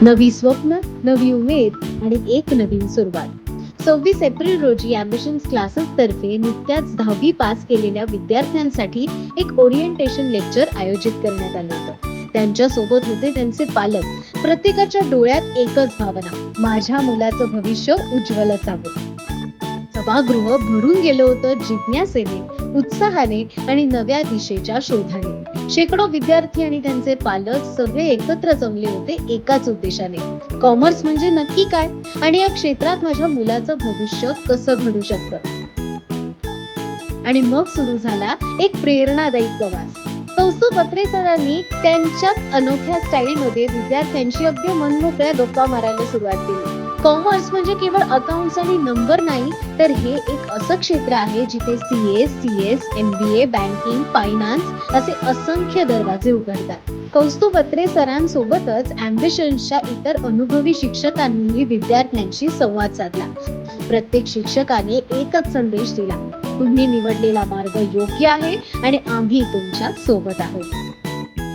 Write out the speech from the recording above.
नवी स्वप्न, नवी उमेद आणि एक नवीन सुरुवात. 26 एप्रिल रोजी ॲम्बिशन्स क्लासेस तर्फे नुकत्याच 10वी पास केलेल्या विद्यार्थ्यांसाठी एक ओरिएंटेशन लेक्चर आयोजित करण्यात आलं होतं. त्यांच्या सोबत होते त्यांचे पालक. प्रत्येकाच्या डोळ्यात एकच भावना, माझ्या मुलाचं भविष्य उज्ज्वल असावं. सभागृह भरून गेलं होतं जिज्ञासेने, उत्साहाने आणि नव्या दिशेच्या शोधाने. शेकडो विद्यार्थी आणि त्यांचे पालक सगळे एकत्र जमले होते एकाच उद्देशाने. कॉमर्स म्हणजे नक्की काय आणि या क्षेत्रात माझ्या मुलाचं भविष्य कसं घडू शकतं. आणि मग सुरू झाला एक प्रेरणादायी प्रवास. कौस्तुभ अत्रे सरांनी त्यांच्या अनोख्या स्टाईलमध्ये विद्यार्थ्यांशी अगदी मनमोकळ्या गप्पा मारायला सुरुवात केली. कॉमर्स म्हणजे केवळ अकाउंट्स आणि नंबर नाही, तर हे एक असं क्षेत्र आहे जिथे CA, CS, MBA, banking, finance असे असंख्य दरवाजे उघडतात. कौस्तुभ अत्रे सरांसोबतच ॲम्बिशन्सच्या इतर अनुभवी शिक्षकांनीही विद्यार्थ्यांशी संवाद साधला. प्रत्येक शिक्षकाने एकच संदेश दिला, तुम्ही निवडलेला मार्ग योग्य आहे आणि आम्ही तुमच्या सोबत आहोत.